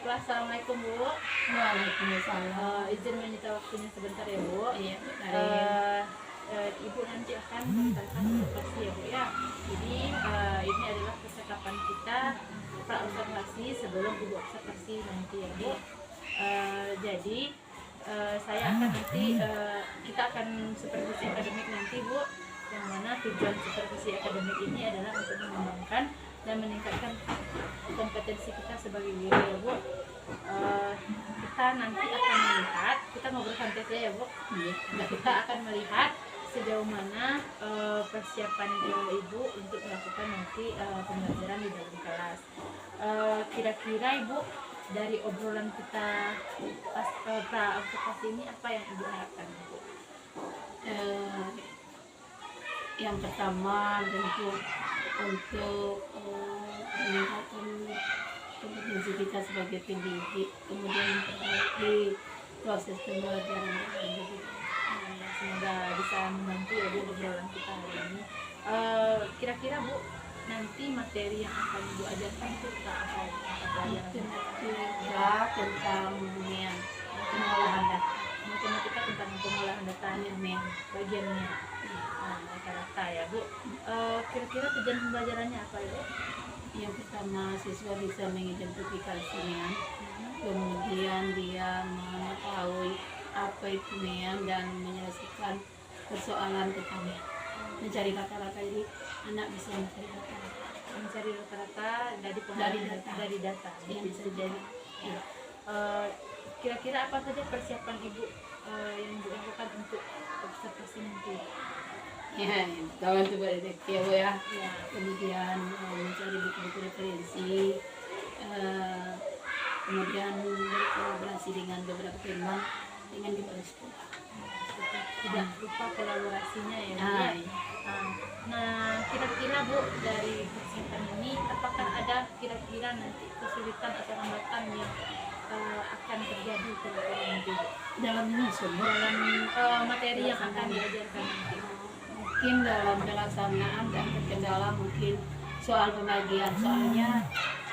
Baiklah, assalamualaikum Bu. Waalaikumsalam. Izin menyita waktunya sebentar ya Bu. Iya, Ibu nanti akan menentukan observasi ya Bu ya. Jadi ini adalah percakapan kita pra observasi sebelum Ibu observasi nanti ya Bu. Jadi saya akan nanti kita akan supervisi akademik nanti Bu. Yang mana tujuan supervisi akademik ini adalah untuk mengembangkan dan meningkatkan kompetensi kita sebagai guru ya Bu. Kita nanti akan melihat, kita ngobrol santai saja ya Bu. Nah, kita akan melihat sejauh mana persiapan Ibu untuk melakukan nanti pembelajaran di dalam kelas. Kira-kira Ibu dari obrolan kita pas pra observasi ini apa yang Ibu harapkan Bu? Yang pertama tentu untuk meningkatkan kompetensi kita sebagai pendidik, kemudian memperbaiki proses pembelajaran dan pendidikan. Semoga bisa membantu ya Bu obrolan kita hari ini. Kira-kira Bu, nanti materi yang akan Ibu ajarkan itu apa pelajaran? Matematika tentang pengolahan data. Matematika tentang pengolahan data bagiannya. Rata-rata ya Bu. Kira-kira tujuan pembelajarannya apa ya Bu? Yang pertama, siswa bisa mengidentifikasinya, kemudian dia mengetahui apa itu MEM dan menyelesaikan persoalan tentang mencari rata-rata. Jadi anak bisa mencari rata-rata dari data. Yang bisa jadi. Ya. Kira-kira apa saja persiapan Ibu yang Ibu lakukan untuk observasi nanti? Ya, kawan coba deteksi ya. Ya. Kemudian mencari buku-buku referensi, kemudian berkolaborasi dengan beberapa teman dengan kepala sekolah. Tidak lupa kolaborasinya ya Bu. Iya. Nah, kira-kira Bu dari persiapan ini apakah ada kira-kira nanti kesulitan atau hambatan yang akan terjadi kira-kira nanti Dalam ini semua dalam materi yang akan diajarkan nanti? mungkin dalam pelaksanaan dan terkendala mungkin soal pembagian, soalnya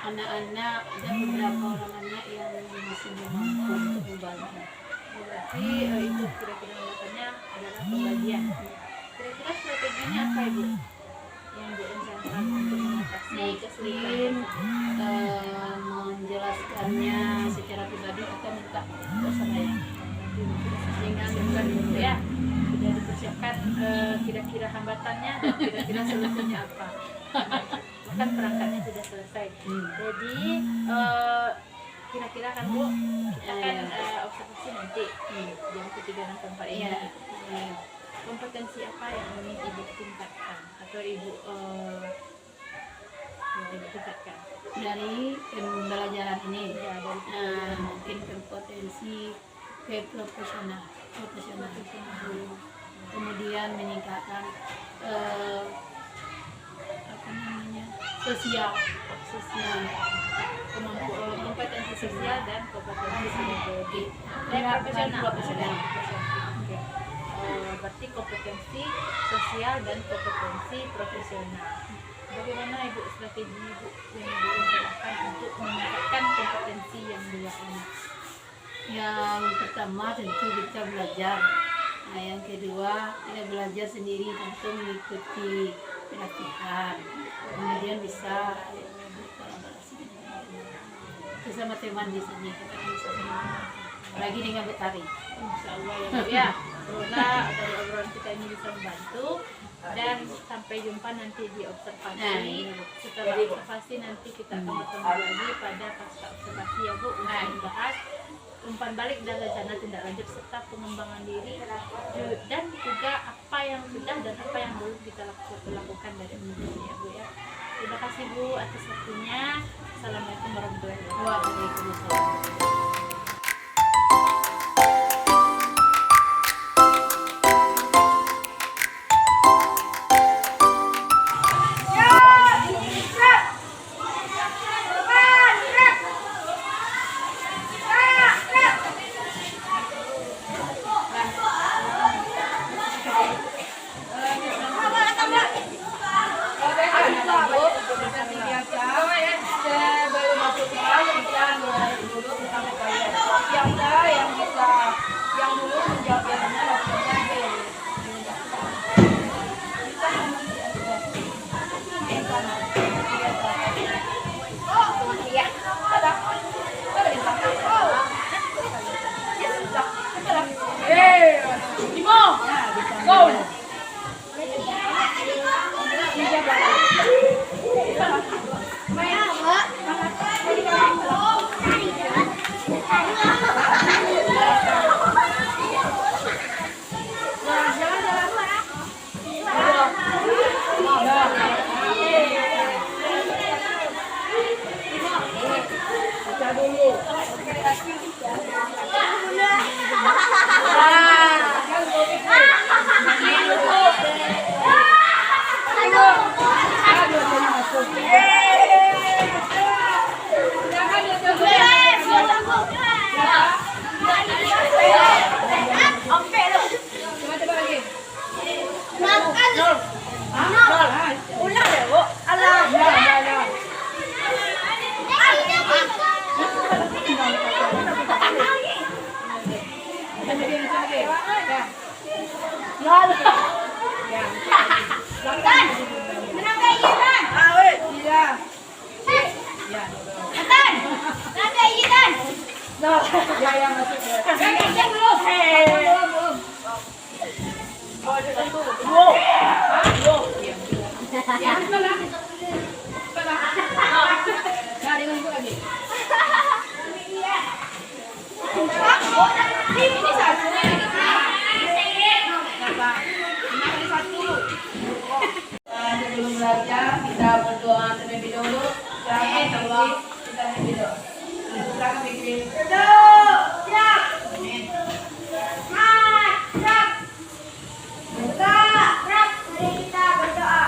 anak-anak dan beberapa orang anak yang masih belum mampu untuk membagi. Berarti itu kira-kira hambatannya adalah pembagian. Kira-kira strateginya apa Ibu yang Ibu rencanakan untuk mengatasi kesulitan? Menjelaskannya secara pribadi atau minta ke saya. Sehingga bukan dulu ya, sudah dipersiapkan kira-kira hambatannya dan kira-kira solusinya apa. Bahkan perangkatnya sudah selesai. Jadi kira-kira kan Bu, kita akan observasi nanti jam ketiga dan keempat ini. Kompetensi apa yang ingin Ibu tingkatkan atau Ibu tingkatkan Dari pembelajaran ini? ya, dari Mungkin kompetensi ke profesional, kemudian meningkatkan sosial, kompetensi sosial dan kompetensi pedagogi dan profesional. Oke. Berarti kompetensi sosial dan kompetensi profesional. Bagaimana Ibu strategi Ibu yang Ibu rencanakan untuk meningkatkan kompetensi yang dua ini? Yang pertama tentu kita belajar. Nah, yang kedua kita belajar sendiri, tentu mengikuti pelatihan. Kemudian bisa berkolaborasi bersama teman di sini. Kita bisa lagi dengan Betari. Insya Allah ya Bu ya. Semoga dari obrolan kita ini bisa membantu. Dan sampai jumpa nanti di observasi. Setelah observasi nanti kita akan bertemu lagi pada pasca observasi ya Bu untuk membahas umpan balik dan rencana tindak lanjut serta pengembangan diri dan juga apa yang sudah dan apa yang belum kita lakukan dari observasi ya Bu ya. Terima kasih Bu atas waktunya. Assalamualaikum warahmatullahi wabarakatuh. Waalaikumsalam. Sebelum masuk kelas kita mulai dulu Nathan! Nathan, ikan! Ya yang masuk. Yang belum. Belum. Oh, ada satu. Dua. Hah? Dua. Ya, sebelah. Sebelah. Nah, dengan gua lagi. Ini satu. Kenapa? Ini satu. Sebelum belajar, kita berdoa terlebih dahulu. Silakan Allah, kita terlebih dahulu. Silakan bikin. Siap. Amin. Siap. Buka. Siap. Mari kita berdoa.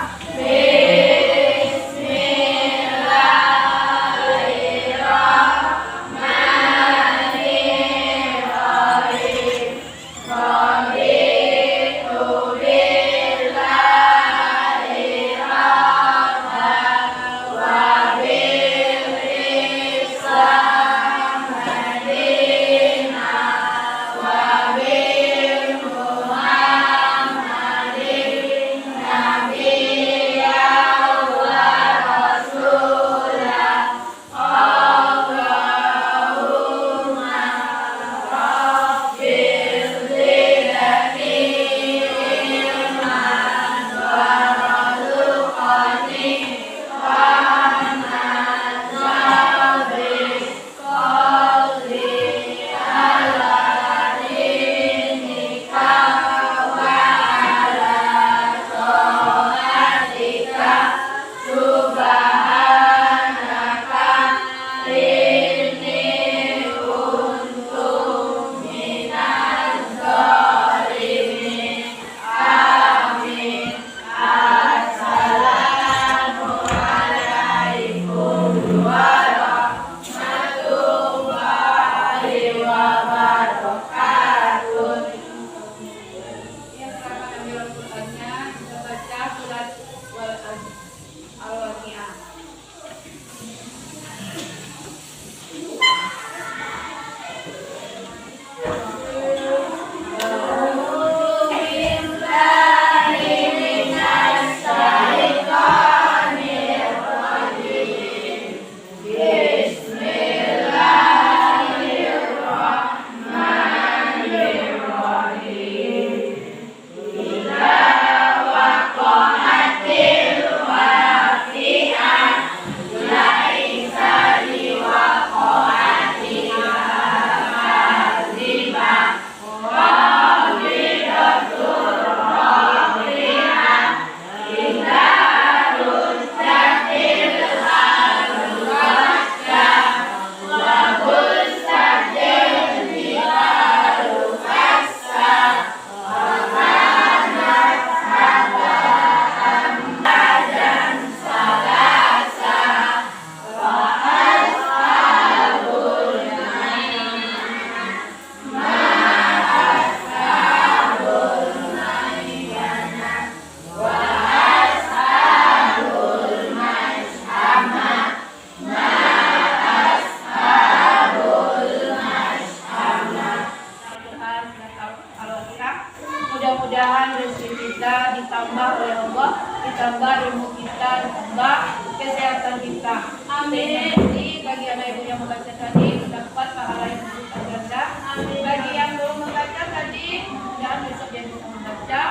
Mudah-mudahan rezeki kita ditambah oleh Allah, ditambah ilmu kita, ditambah kesehatan kita. Amin. Jadi bagi anak ibu yang membaca tadi mendapat pahala yang berlipat ganda. Amin. Bagi yang belum membaca tadi, mudah-mudahan besok dia bisa membaca,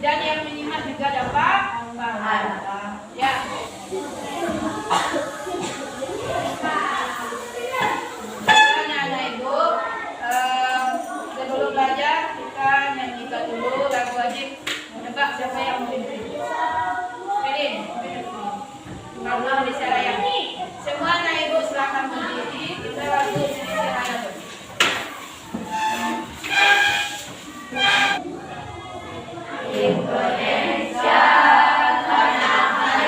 dan yang menyimak juga dapat pahala. Ya. Anak ibu, sebelum belajar kita nyanyikan dulu lagu wajib. Nebak siapa yang memimpin? Pilih. Kalau Indonesia Raya. Semua anak ibu silakan berdiri. Kita lagu Indonesia Raya. Indonesia tanah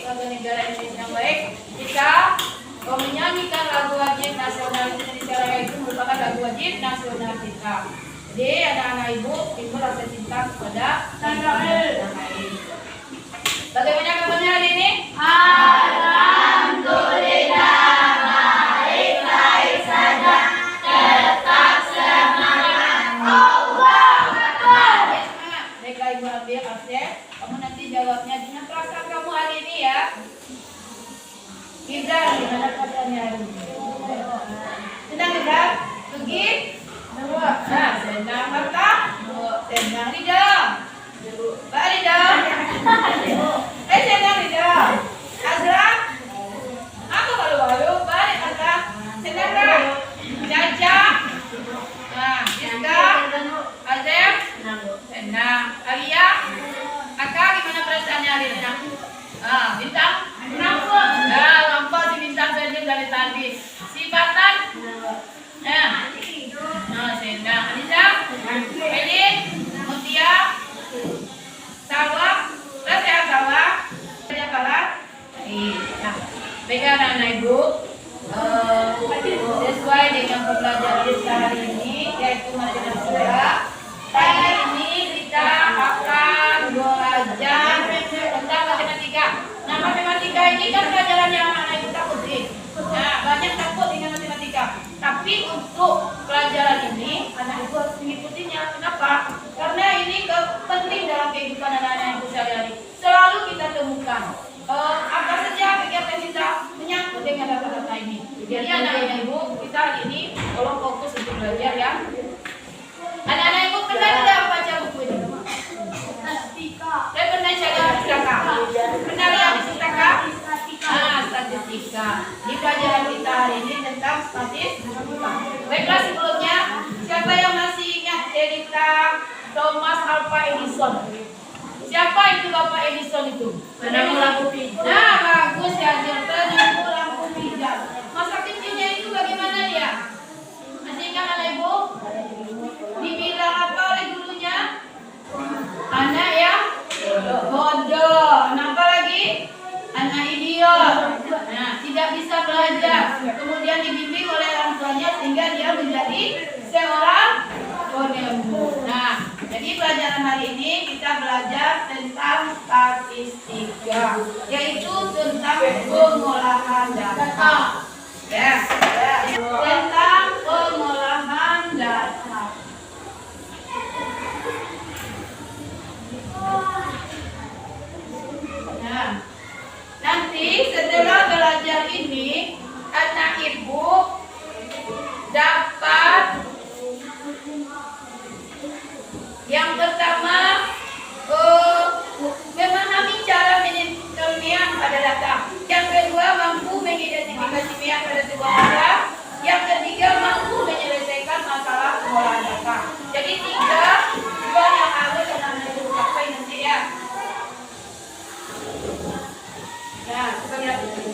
warga negara Indonesia yang baik, kita menyanyikan lagu wajib nasional Indonesia Raya itu merupakan lagu wajib nasional kita. Jadi anak-anak ibu rasa cinta kepada tanah air. Bagaimana kabarnya hari ini? Alhamdulillah baik-baik saja. Tetap semangat. Allah Akbar. Semangat. Baiklah Ibu ambil absen. Kamu nanti jawabnya dengan perasaan kamu hari ini ya. Gibran, gimana kabarnya hari ini? Senang Gibran? Pergi? Nah, senang Marta? Senang Rida? Mbak Rida? Senang Rida? Azra? Aku malu-malu, balik Azra. Senang tak? Caca? Nah, Rizka? Azem? Senang. Alia? Kakak gimana perasaannya hari ini? Bintang? Nampak? Nampak si Bintang saja dari tadi. Si Batan? Senang. Anissa? Elin? Mutia? Sawah? Udah sehat Sawah? Banyak kalah? Nah, baiklah anak-anak ibu, sesuai dengan pembelajaran kita hari ini, yaitu matematika surya. Hari ini kita akan belajar tentang matematika. Nah, matematika ini kan pelajaran yang anak-anak ibu takuti. Nah, banyak takut dengan matematika. Tapi untuk pelajaran ini, anak ibu harus mengikutinya. Kenapa? Karena ini penting dalam kehidupan anak-anak ibu sehari-hari. Selalu kita temukan apa saja kegiatan kita menyangkut dengan data-data ini. Jadi anak-anak ibu, kita hari ini tolong fokus untuk belajar ya. Anak-anak ibu pernah tidak baca buku ini? Saya pernah cari pustaka. Pernah lihat di pustaka? Statistika. Di pelajaran kita hari ini tentang statistika. Baiklah sebelumnya, siapa yang masih ingat cerita Thomas Alva Edison? Siapa itu Bapak Edison itu? Penemu lampu pijat. Nah, bagus ya, penemu lampu pijat. Masa kecilnya itu bagaimana dia? Masih ingat anak ibu? Dibilang apa oleh gurunya? Anak yang bodoh. Kenapa lagi? Anak idiot. Nah, tidak bisa belajar. Kemudian dibimbing oleh orang tuanya sehingga dia menjadi seorang bodoh. Nah, jadi pelajaran hari ini kita belajar tentang statistika, yaitu tentang pengolahan data. Ya, tentang pengolahan data. Nah, nanti setelah belajar ini, anak ibu dapat yang pertama memahami cara pemilihan pada data. Yang kedua mampu mengidentifikasi pihak pada sebuah data. Yang ketiga mampu menyelesaikan masalah pengolahan data. Jadi tiga tujuan yang harus anak-anak ibu capai nanti ya. Nah, kita lihat dulu.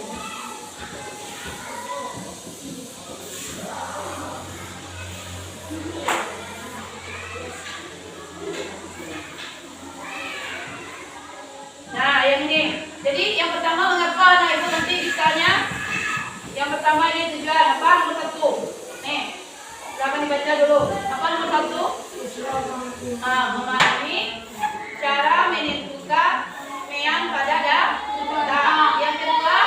Nah, yang ini. Jadi yang pertama mengapa anak ibu nanti bisanya? Yang pertama ini tujuan apa? Nomor satu. Nih, silakan dibaca dulu. Apa nomor satu? Memahami cara menentukan mean pada data. Yang kedua,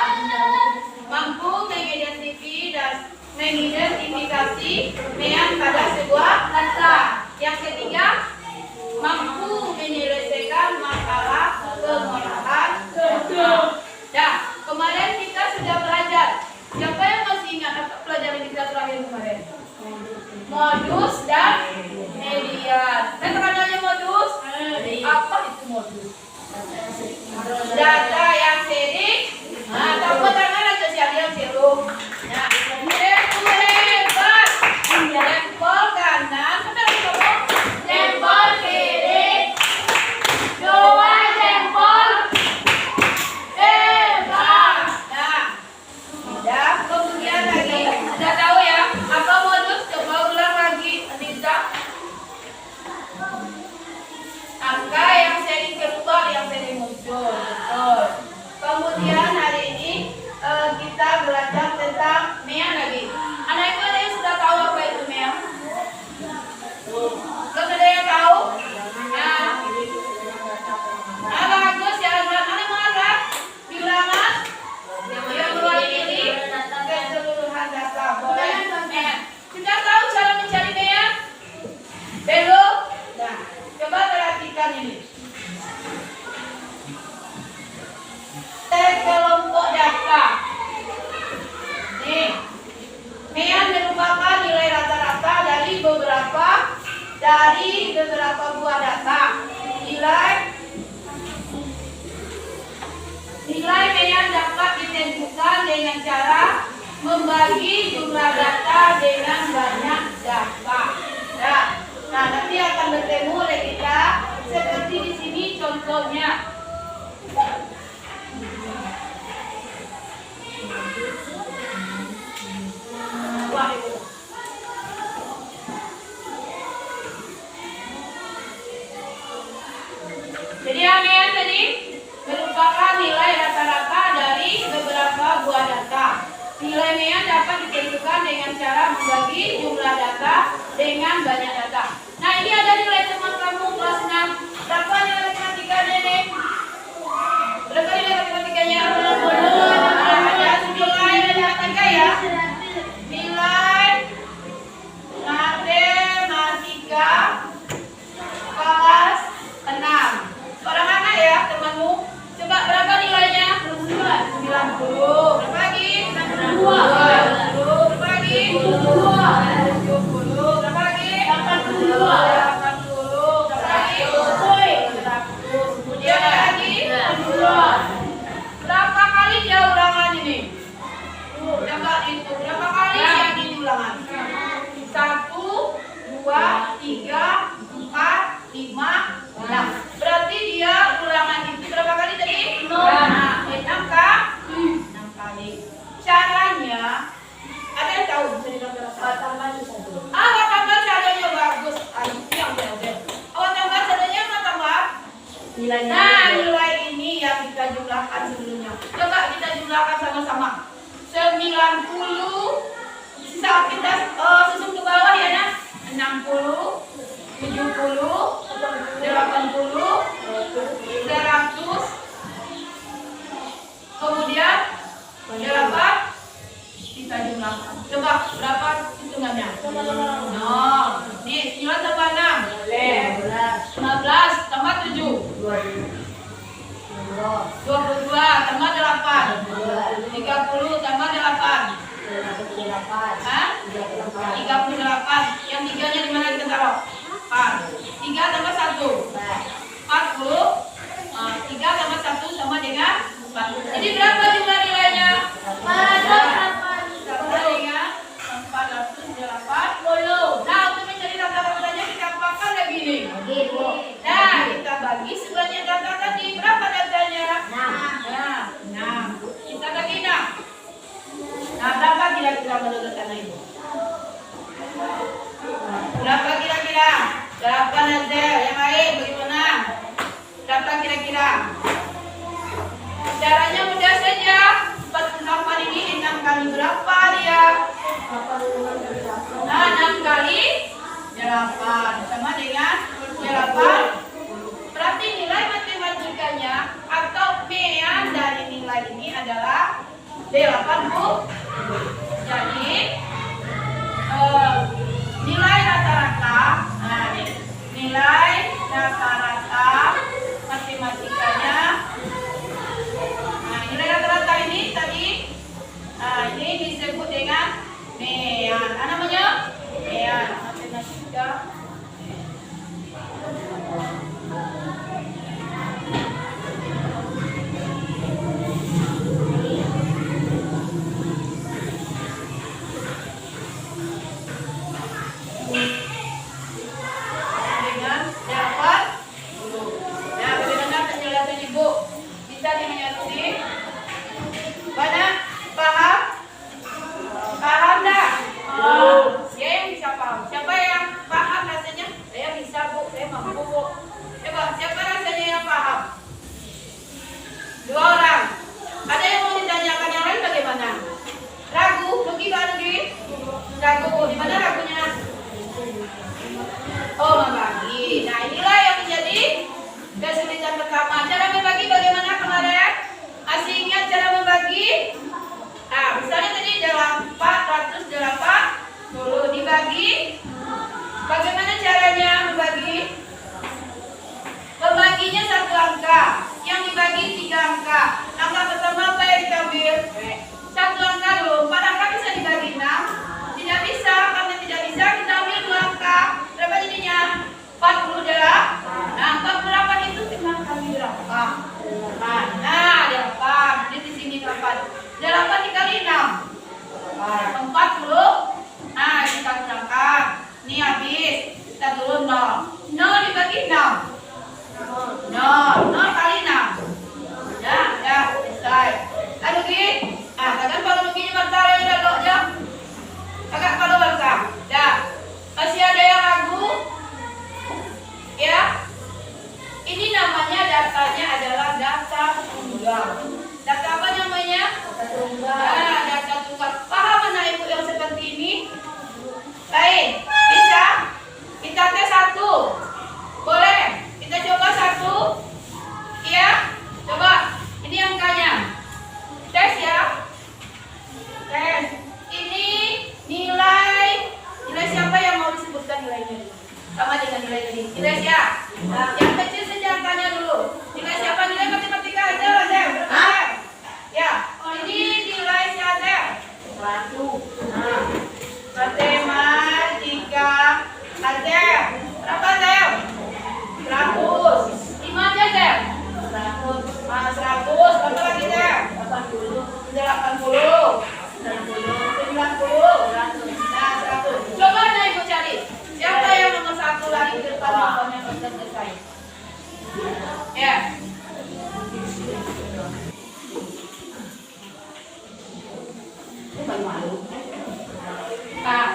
mampu mengidentifikasi mean pada sebuah data. Yang ketiga, mampu menyelesaikan masalah pengolahan data. Nah, kemarin kita sudah belajar. Siapa yang masih ingat apa pelajaran kita terakhir kemarin? Modus dan median. Kan terkenalnya modus? Apa itu modus? Data yang sering. Nah, tepuk tangan aja siapa yang seru. Nah, hebat. Jempol kanan, jempol kiri. Dua jempol. Hebat. Nah, sudah. Kemudian lagi, sudah tahu ya apa modus? Coba ulang lagi, Anissa. dari beberapa buah data. Nilai Mean dapat ditentukan dengan cara membagi jumlah data dengan banyak data. Nah, nanti akan bertemu oleh kita seperti di sini contohnya. Jadi yang tadi merupakan nilai rata-rata dari beberapa buah data. Nilai Mean dapat ditentukan dengan cara membagi jumlah data dengan banyak data. Nah, ini ada nilai teman kamu kelas 6. Berapa nilai matematikanya nih? Berapa nilai matematikanya? Nah, ada nilai matematika ya. Nilai matematika kelas 6. Orang mana ya temanmu? Coba berapa nilainya? 90. Berapa lagi? 62. Berapa lagi? 70. Berapa lagi? 82. 80. Berapa lagi? 100. Kemudian lagi? 60. Berapa kali dia ulangan ini? Coba itu. Berapa kali dia ini ulangan? 1, 2, 3, 4, 5, 6. Berarti dia ulangan itu berapa kali tadi? 6. 6 kah? 6 kali. Caranya ada yang tahu? Bisa digambarkan? Tambah satu. Tambah sadonya bagus. Tambah sadonya apa tambah? Nilainya. Nah, nilai ini yang kita jumlahkan sebelumnya. Coba kita jumlahkan sama-sama. 90. Kita susun ke bawah ya, nak. 60, 70, 80, 100, kemudian berapa? Kita jumlahkan. Coba berapa hitungannya? 0. Nih, 9 tambah 6. 15 tambah 7. 22 tambah 8. 30 tambah 8. 38. Yang tiganya di mana kita taruh? 4. 3 tambah 1. 40. 3 tambah 1 sama dengan 4. Jadi berapa jumlah nilainya? 480. Sama dengan 480. Nah, untuk mencari rata-ratanya kita apakan lagi nih? Nah, kita bagi sebanyak data tadi. Berapa datanya? 6. Kita bagi 6. Nah, berapa kira-kira menurut anak ibu? Berapa kira-kira? Berapa Nazel? Yang lain bagaimana? Berapa kira-kira? Caranya mudah saja. 48 ini 6 kali berapa dia? Nah, 6 kali 8 sama dengan 8. Berarti nilai matematikanya atau Mean dari nilai ini adalah 80. Jadi nilai rata-rata, nilai rata-rata matematikanya. Nah, nilai rata-rata ini tadi, ini disebut dengan Mean. Apa namanya? Mean matematika. sama dengan nilai ini. Nilai ya. Yang kecil saja tanya dulu. Nilai siapa? Nilai matematika ada, Azem. Ya. Ini nilai si Azem. 100. Nah. Matematika Azem. Berapa Azem? 100. 5 aja Azem. 100. 100. Berapa lagi Azem? 80. 80. 90. Nah, 100. Coba nih Ibu cari. Siapa yang nomor 1 lagi di depan nomornya sudah selesai? Ya. Pak.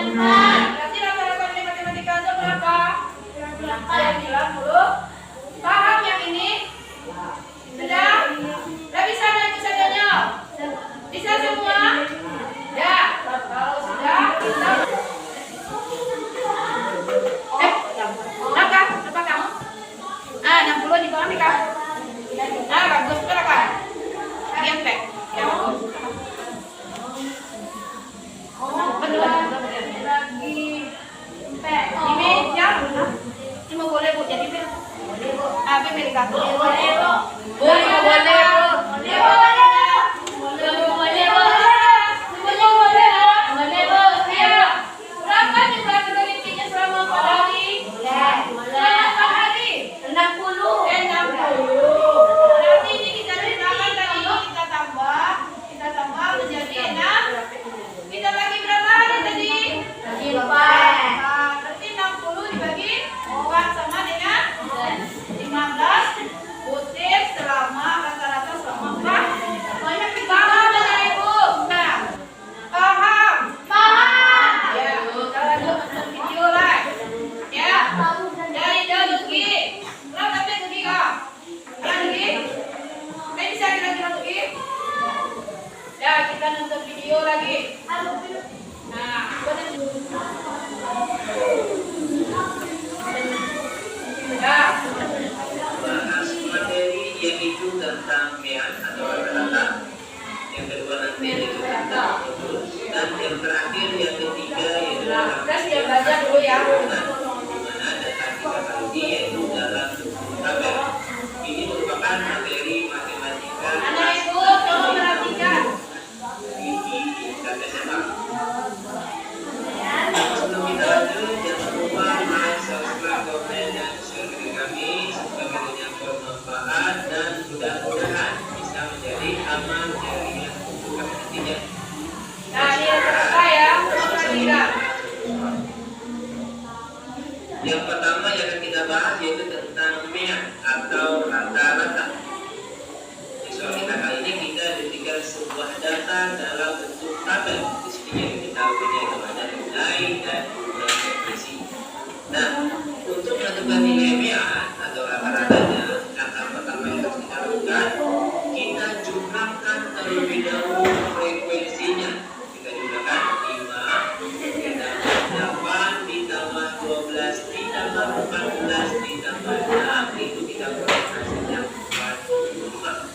Berarti rata-rata nilai matematika Azem berapa? 90. Paham yang ini? Sudah? Sudah bisa naik sajanya? Bisa semua? Ya. Kalau sudah, kita apa kamu? 60 di bawah nih kamu. Bagus, berapa? Bagian P. Ya, bagus. Lagi P. Ini ya. Cuma boleh Bu jadi P. P milik aku. Boleh, Bu. Berapa jumlah penelitinya selama 4 hari? Selama 4 hari? 60. Berarti ini kita tambah tadi, kita tambah menjadi 6. Kita bagi berapa hari tadi? Bagi 4. Berarti 60 dibagi 4 sama dengan 15 butir selama rata-rata selama 4. Banyak paham dengan Ibu? Nah, paham? Ya, kita lanjut nonton video lah. Ya, dari Dalugi. Berapa tapi Dalugi kak? Dalugi? Saya bisa kira-kira Dalugi? Ya, kita nonton video lagi. Nah, ya. Bahas materi yaitu tentang mean atau rata-rata. Yang kedua nanti yaitu tentang rumus. Dan yang terakhir yang ketiga yaitu Kita sudah belajar dulu ya. dimana data kita tadi yaitu dalam tabel. Ini merupakan materi matematika Anak Ibu, tolong perhatikan. tinggi tingkat intinya. Nah, ini yang kedua ya, tidak. Yang pertama yang akan kita bahas yaitu tentang mean atau rata-rata. Di soal kita kali ini kita diberikan sebuah data dalam bentuk tabel. Di sini yang kita punya itu ada nilai dan jumlah frekuensi. Nah, untuk menentukan nilai mean atau rata-ratanya, langkah pertama yang harus kita lakukan, kita jumlahkan terlebih dahulu frekuensinya. Kita jumlahkan 5 ditambah 8 ditambah 12 ditambah 14 ditambah 6, itu kita peroleh hasilnya 45.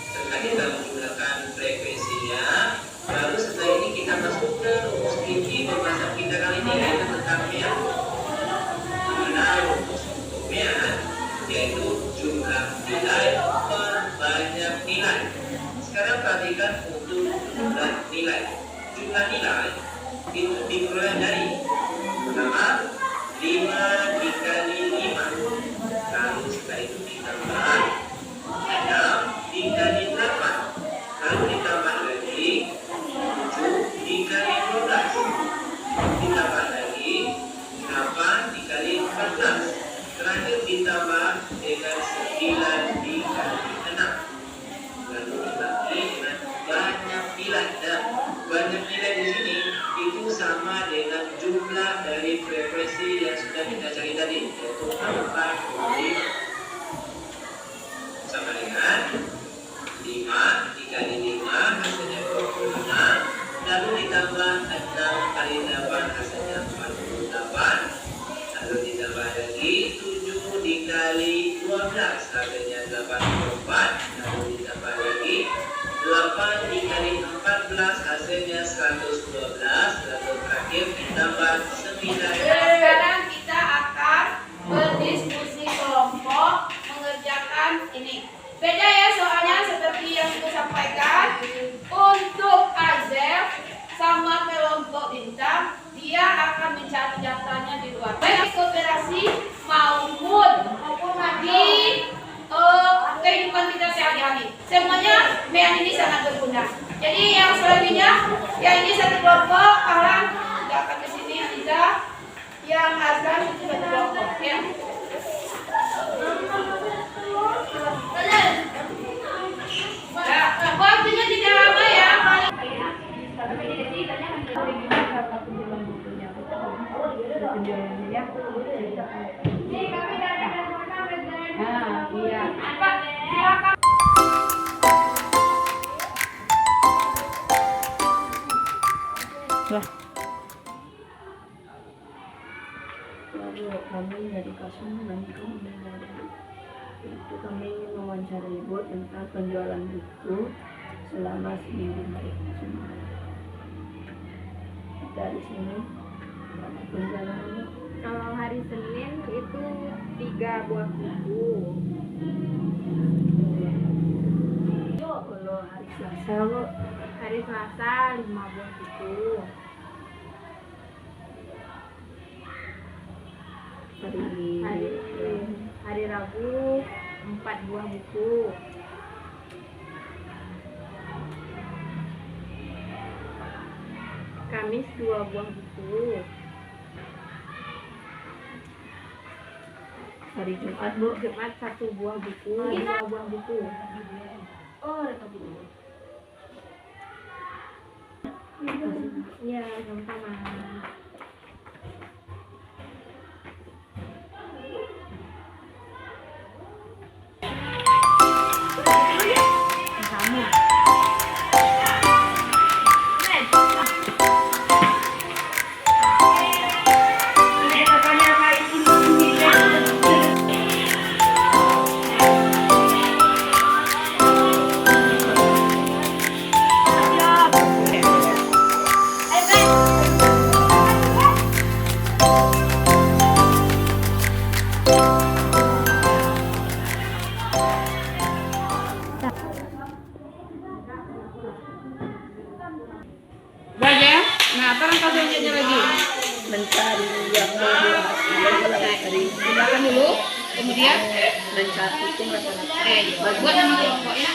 Setelah kita menggunakan frekuensinya, lalu setelah ini kita masuk ke rumus inti pembahasan kita kali ini yaitu tentang mean. Mana rumus untuk mean yaitu jumlah nilai per banyak nilai. Sekarang perhatikan untuk jumlah nilai. Jumlah nilai itu diperoleh dari pertama 5 dikali 5, lalu setelah itu ditambah 6 dikali 8, lalu ditambah lagi 7 dikali 12, ditambah lagi 8 dikali 14, terakhir ditambah dengan 9 dikali 6, lalu dibagi dengan banyak nilai. Nah, banyak nilai di sini itu sama dengan jumlah dari frekuensi yang sudah kita cari tadi, yaitu 45 sama dengan 5 dikali 5 hasilnya 25, lalu ditambah 6 kali 8 hasilnya 48, lalu ditambah lagi 7 dikali 12 hasilnya 84, lalu ditambah lagi 8 dikali 14 hasilnya 112, lalu terakhir ditambah 9. Sekarang kita akan berdiskusi kelompok mengerjakan ini. Beda ya soalnya seperti yang saya sampaikan. Untuk Azel sama kelompok bintang, dia akan mencari datanya di luar. Baik kooperasi maupun di kehidupan kita sehari-hari. Semuanya mean ini sangat berguna. Jadi yang selanjutnya, yang ini satu kelompok, Ahlan tidak akan ke sini, Aniza. Yang Azlan itu satu kelompok, ya. Nah, waktunya tidak lama ya. Nah, iya. Pak, silakan. Lalu kami dari Kasum nanti itu kami mewawancarai Ibu tentang penjualan buku selama seminggu hari. Dari sini penjualan ini Kalau hari Senin itu 3 buah buku. kalau hari Selasa Bu, Hari Selasa 5 buah buku. Hari Rabu 4 buah buku. Kamis 2 buah buku. hari Jumat Bu, Jumat 1 buah buku. 2 buah buku. oh ada Bu. Iya, sama-sama. Sama. Baca. Nah, sekarang kau selanjutnya lagi. Mencari yang lebih hasil Silakan dulu. Kemudian mencari itu rata-rata buat nama kelompoknya.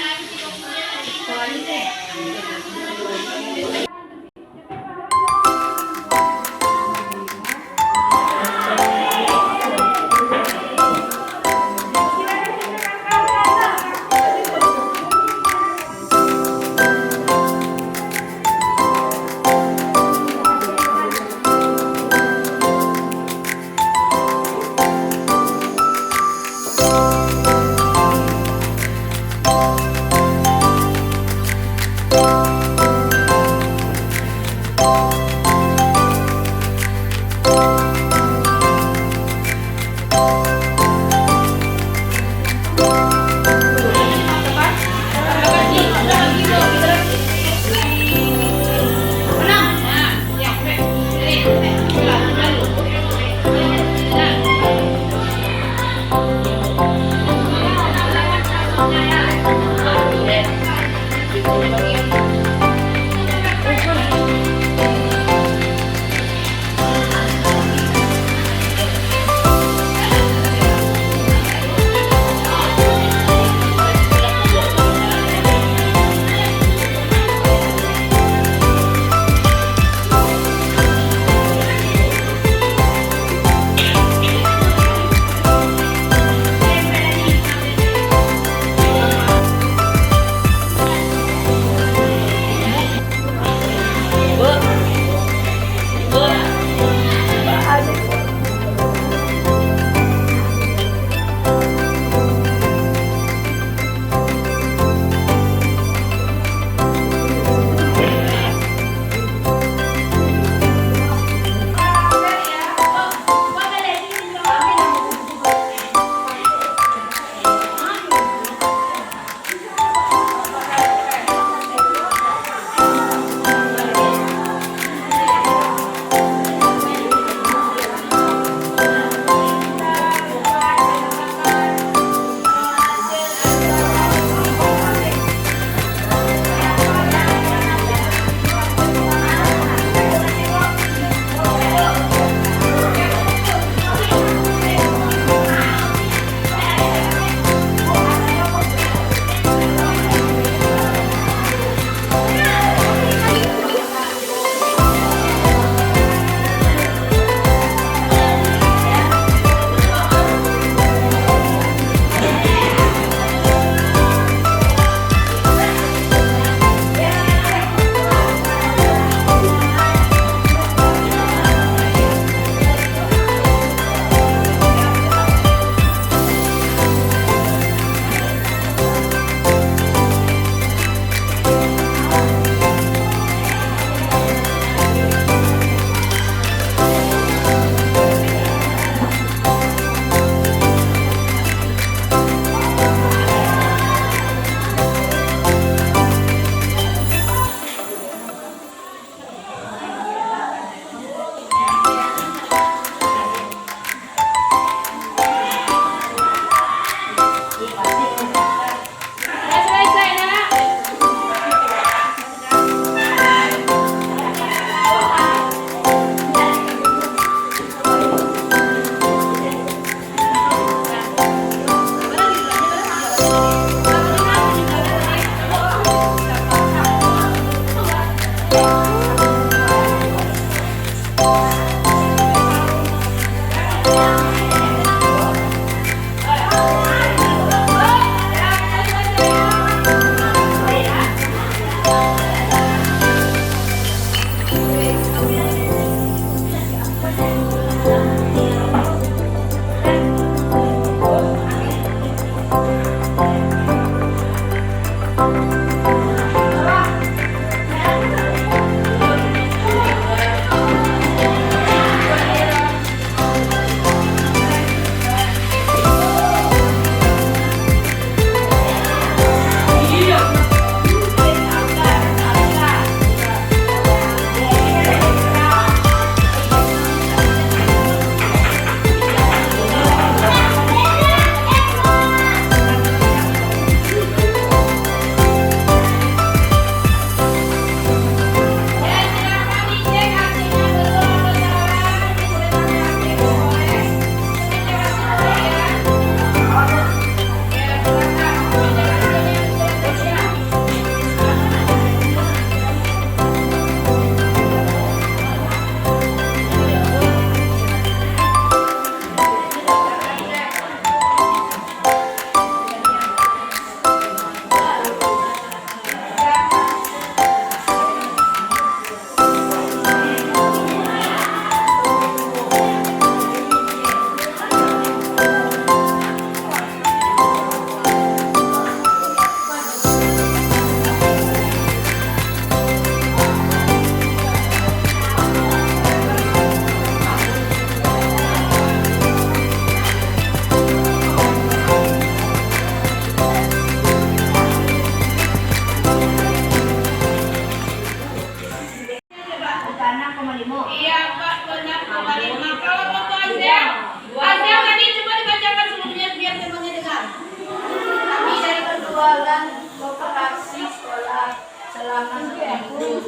selama seminggu.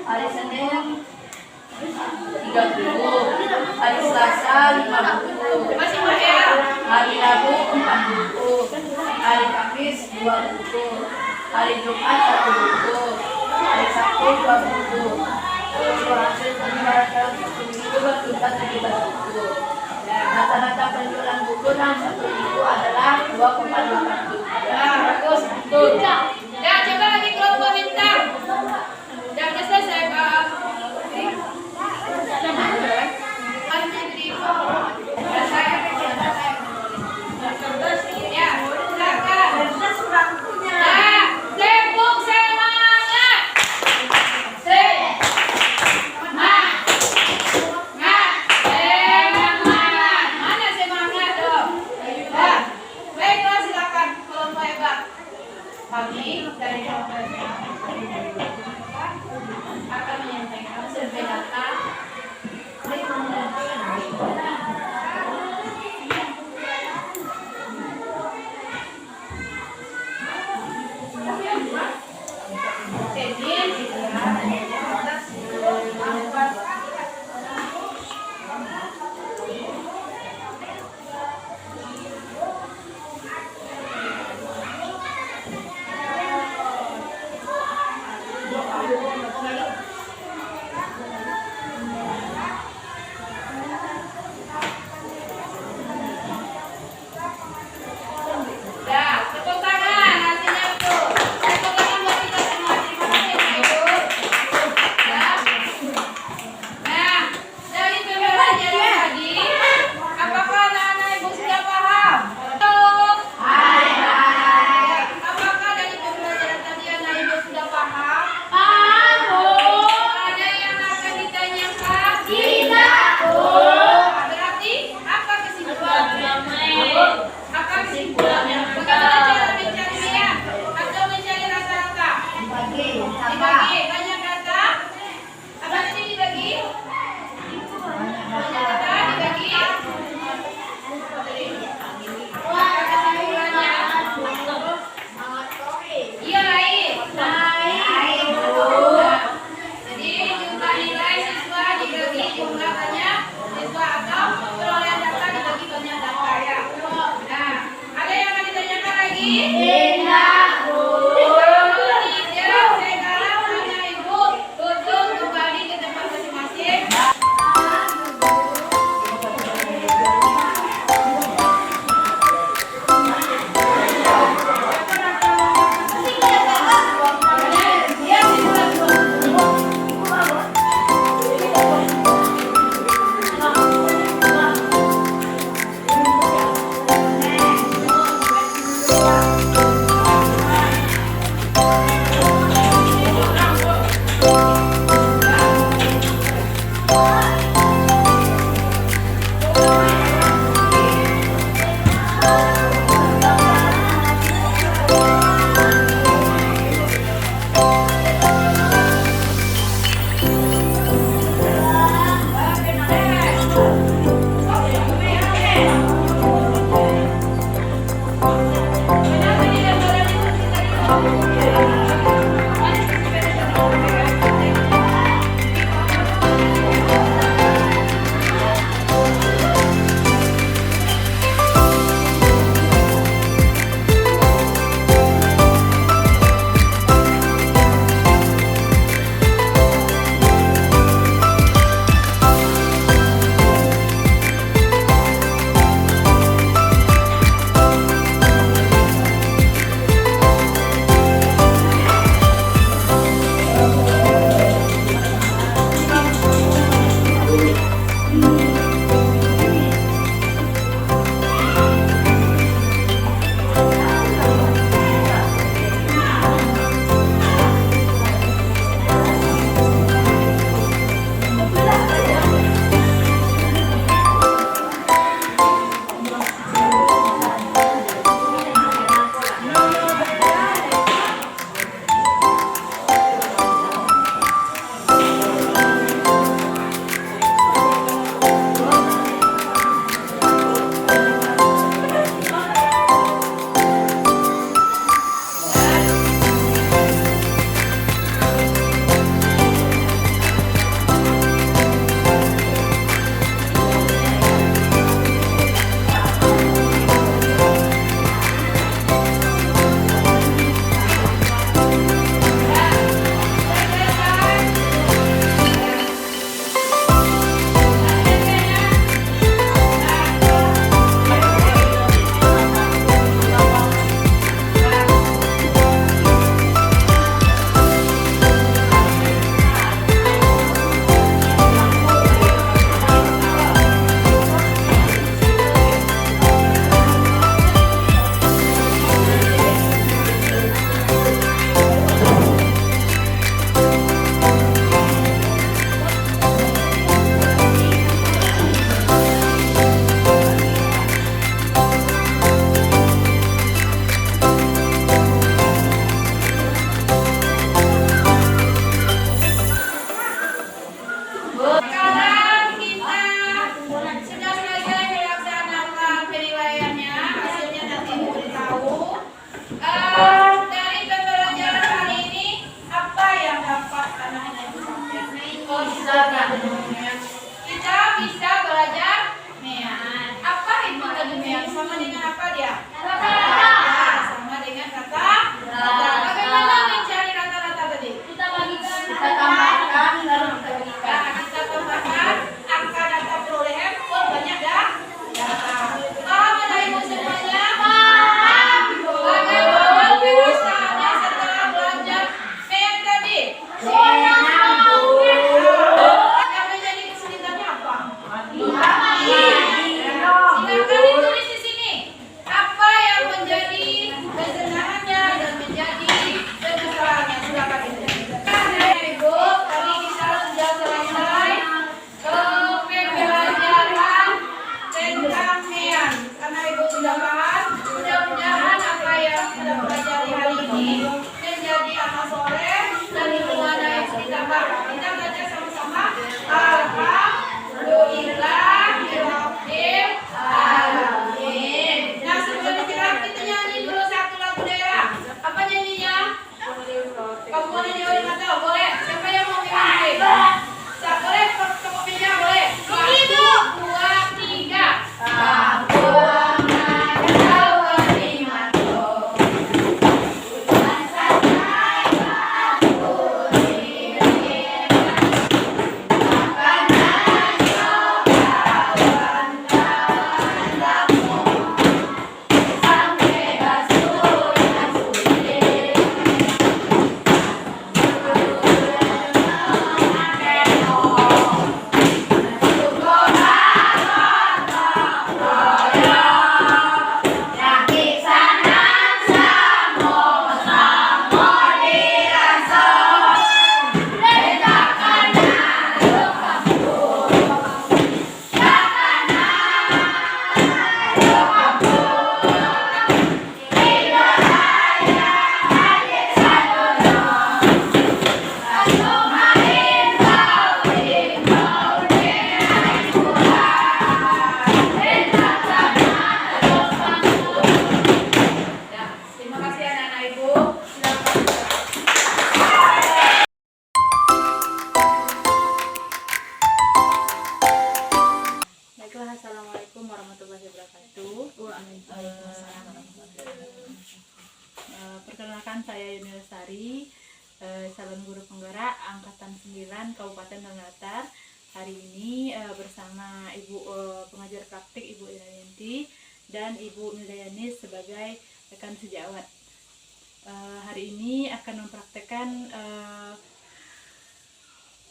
Hari Senin 30, hari Selasa 50, hari Rabu 40, hari Kamis 20, hari Jumat 1 buku, hari Sabtu 20. Hasil penjualan seminggu berkisar 17 buku. Rata-rata penjualan buku dalam 1 minggu adalah 2,8 juta. Bagus, betul. Ya, coba lagi kolom komentar. Udah selesai, Pak. Ya, silakan. Ya, tepuk semangat. Semangat. Mana semangat dong? Ya, baiklah silakan kelompok hebat. Kami dari kelompok akan menyampaikan survei data Ya, tepuk tangan hasilnya tuh. Tepuk tangan buat kita semua. Terima kasih, Ibu. Ya. Nah, dari pembelajaran tadi, apakah anak-anak Ibu sudah paham? Hai. Apakah dari pembelajaran tadi anak Ibu sudah paham? Paham, Bu. Ada yang akan ditanyakan? Tidak, Bu. Kita bisa belajar mean. Apa itu tadi mean? Sama dengan apa dia? Rata-rata. Sama dengan rata. Bagaimana mencari rata-rata tadi? Kita tambahkan lalu kita berikan. Kita tambahkan angka data perolehan. Oh banyak dah. Paham ada ibu semuanya? Paham. Bagaimana perasaannya setelah belajar mean tadi? Yang menjadi kesulitannya apa? Silakan ditulis di sini. Apa yang menjadi kesenangannya dan menjadi kekesalannya? Silakan ditulis. Ibu, tadi kita sudah selesai pembelajaran tentang mean. Karena ibu sudah paham, mudah-mudahan apa yang kita pelajari hari ini menjadi amal soleh dan itu ada yang ditambah. Kita baca sama-sama. Alhamdulillahirobbil alamin. Nah sebelum istirahat kita nyanyi dulu satu lagu daerah. Apa nyanyinya? Kamu boleh nyanyi nggak tahu? Boleh. Siapa yang mau nyanyi? Siapa boleh? Kopinya boleh. 1, 2, 3. Terima kasih anak-anak ibu. Baiklah, assalamualaikum warahmatullahi wabarakatuh. Perkenalkan saya Yuni Lestari, calon guru penggerak angkatan 9 Kabupaten Tanah. Hari ini bersama Ibu pengajar praktik Ibu Irayanti dan Ibu Milayani sebagai rekan sejawat. Hari ini akan mempraktekkan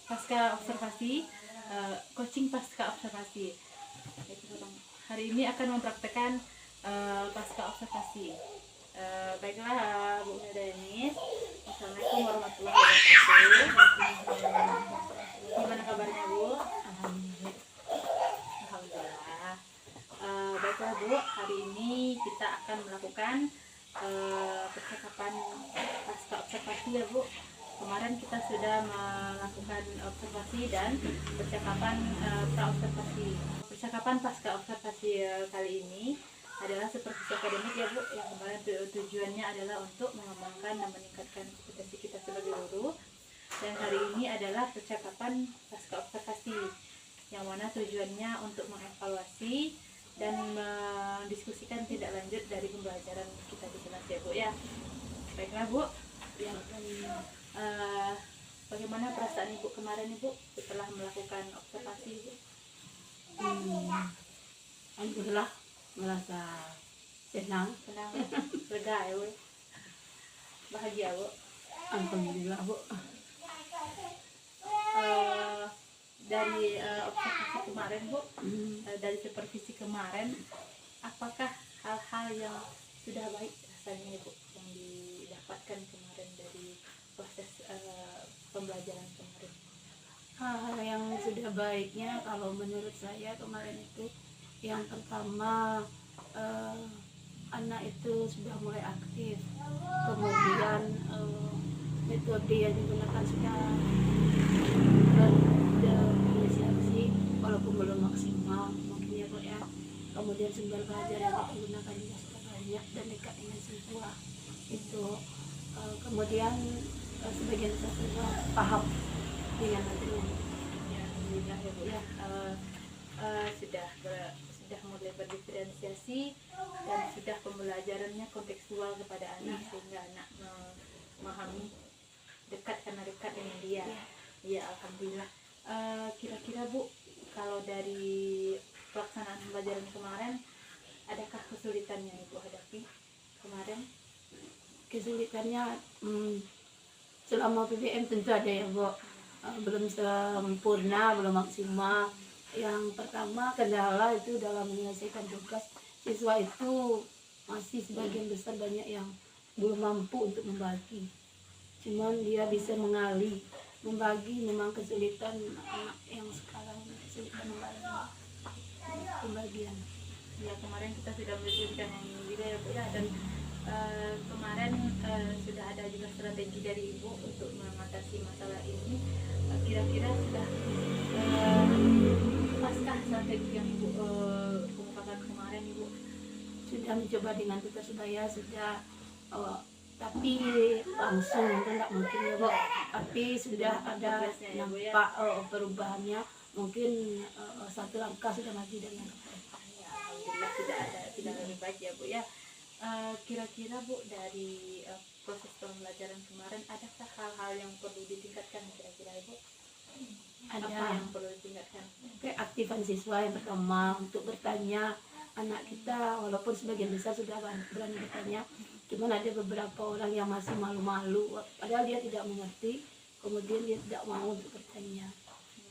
pasca observasi, coaching pasca observasi. Hari ini akan mempraktekkan pasca observasi. Baiklah Bu Milayani, assalamualaikum warahmatullahi wabarakatuh. Gimana kabarnya Bu? Alhamdulillah. Baiklah Bu, hari ini kita akan melakukan percakapan pasca observasi ya Bu. Kemarin kita sudah melakukan observasi dan percakapan pra-observasi. Percakapan pasca observasi kali ini adalah supervisi akademik ya Bu, yang kemarin tujuannya adalah untuk mengembangkan dan meningkatkan kompetensi kita sebagai guru. Dan hari ini adalah percakapan pasca observasi, yang mana tujuannya untuk mengevaluasi dan mendiskusikan tindak lanjut dari pembelajaran kita di kelas ya Bu ya. Baiklah Bu, yang bagaimana perasaan Ibu kemarin Ibu setelah melakukan observasi Ibu? Alhamdulillah merasa senang, Lega ya Bu? Bahagia Bu? alhamdulillah Bu. Dari observasi kemarin Bu, dari supervisi kemarin, apakah hal-hal yang sudah baik rasanya Bu yang didapatkan kemarin dari proses pembelajaran kemarin? Hal yang sudah baiknya kalau menurut saya kemarin itu yang pertama anak itu sudah mulai aktif, kemudian metode yang digunakan sudah berinisiasi walaupun belum maksimal mungkin ya Bu ya. Kemudian sumber belajar yang digunakan juga sudah banyak dan dekat dengan siswa itu. Kemudian sebagian siswa paham dengan materinya. alhamdulillah ya Bu ya, sudah mulai berdiferensiasi dan sudah pembelajarannya kontekstual kepada anak sehingga anak memahami dekat karena dekat dengan dia. Ya alhamdulillah. Kira-kira Bu, kalau dari pelaksanaan pembelajaran kemarin, adakah kesulitannya Ibu hadapi kemarin? Kesulitannya selama PPM tentu ada ya Bu, belum sempurna, belum maksimal. Yang pertama kendala itu dalam menyelesaikan tugas, siswa itu masih sebagian besar banyak yang belum mampu untuk membagi, cuman dia bisa mengalih. Membagi memang kesulitan anak yang sekarang, kesulitan membagi pembagian. Ya kemarin kita sudah mendiskusikan yang juga ya Bu ya, dan kemarin sudah ada juga strategi dari Ibu untuk mengatasi masalah ini. Kira-kira sudah paskah strategi yang Ibu kemukakan kemarin Ibu? Sudah mencoba dengan tugas sebaya, sudah tapi langsung itu tidak mungkin ya Bu, tapi sudah ada nampak perubahannya, mungkin satu langkah sudah maju dari yang kemarin. Ya, alhamdulillah tidak lebih baik ya Bu ya. Kira-kira Bu, dari proses pembelajaran kemarin adakah hal-hal yang perlu ditingkatkan kira-kira Ibu? Apa Ada yang perlu ditingkatkan? keaktifan siswa yang pertama untuk bertanya. Anak kita walaupun sebagian besar sudah berani bertanya, cuman ada beberapa orang yang masih malu-malu, padahal dia tidak mengerti, kemudian dia tidak mau untuk bertanya.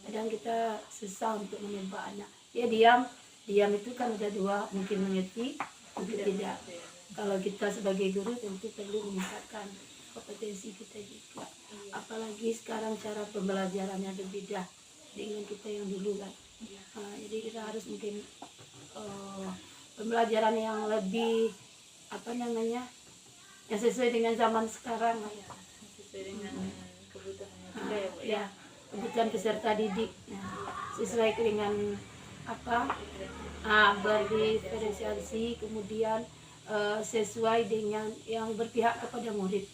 Kadang kita susah untuk menebak anak, dia diam itu kan ada dua, mungkin mengerti mungkin tidak. Kalau kita sebagai guru tentu perlu meningkatkan kompetensi kita juga, apalagi sekarang cara pembelajarannya berbeda dengan kita yang dulu kan. Jadi kita harus mungkin pembelajaran yang lebih yang sesuai dengan zaman sekarang ya. Sesuai dengan kebutuhannya juga ya Bu ya. Ya, kebutuhan peserta didik sesuai dengan berdiferensiasi, kemudian sesuai dengan yang berpihak kepada murid.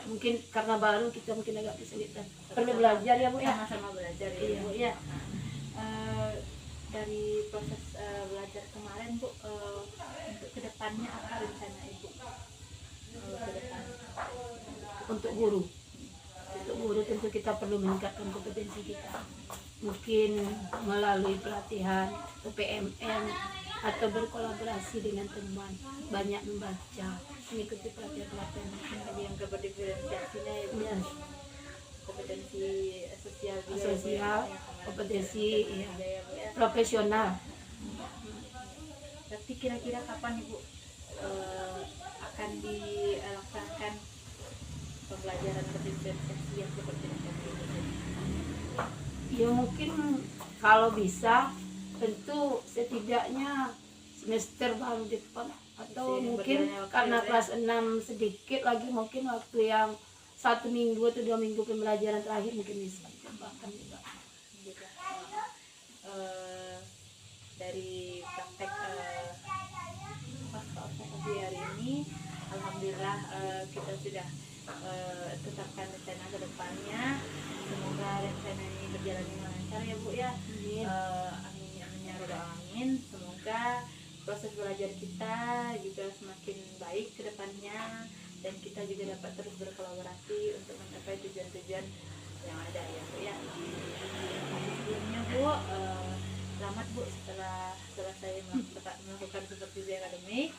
Mungkin karena baru kita mungkin agak kesulitan, perlu belajar ya Bu ya. Sama-sama belajar ya Bu ya. Dari proses belajar kemarin Bu, untuk kedepannya apa rencana Ibu ke depan? Untuk guru tentu kita perlu meningkatkan kompetensi kita, mungkin melalui pelatihan PPMN atau berkolaborasi dengan teman, banyak membaca, mengikuti pelatihan-pelatihan Yang berdiferensiasinya ya Bu ya. Kompetensi sosial juga, sosial, ya, kompetensi ya, ya Bu ya. profesional. Tapi kira-kira kapan Ibu akan dilaksanakan pembelajaran berdiferensiasi yang seperti ini? Ya mungkin kalau bisa tentu setidaknya semester baru depan, atau Masih mungkin berjalannya waktu karena ya, Bu ya. kelas 6 sedikit lagi, mungkin waktu yang 1 minggu atau 2 minggu pembelajaran terakhir mungkin bisa ditambahkan juga. Gitu. Dari praktek pasca hari ini, alhamdulillah kita sudah tetapkan rencana ke depannya. Semoga rencana ini berjalan dengan lancar ya Bu ya. Amin amin ya rabbal alamin. Semoga proses belajar kita juga semakin baik ke depannya, dan kita juga dapat terus berkolaborasi untuk mencapai tujuan-tujuan yang ada ya Bu ya. Sebelumnya Bu, selamat Bu setelah selesai melakukan supervisi akademik.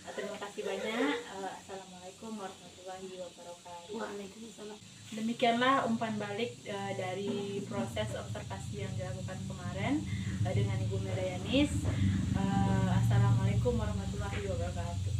Terima kasih banyak. Assalamualaikum warahmatullahi wabarakatuh. Waalaikumsalam. Demikianlah umpan balik dari proses observasi yang dilakukan kemarin dengan Ibu Meda Yanis. Assalamualaikum warahmatullahi wabarakatuh.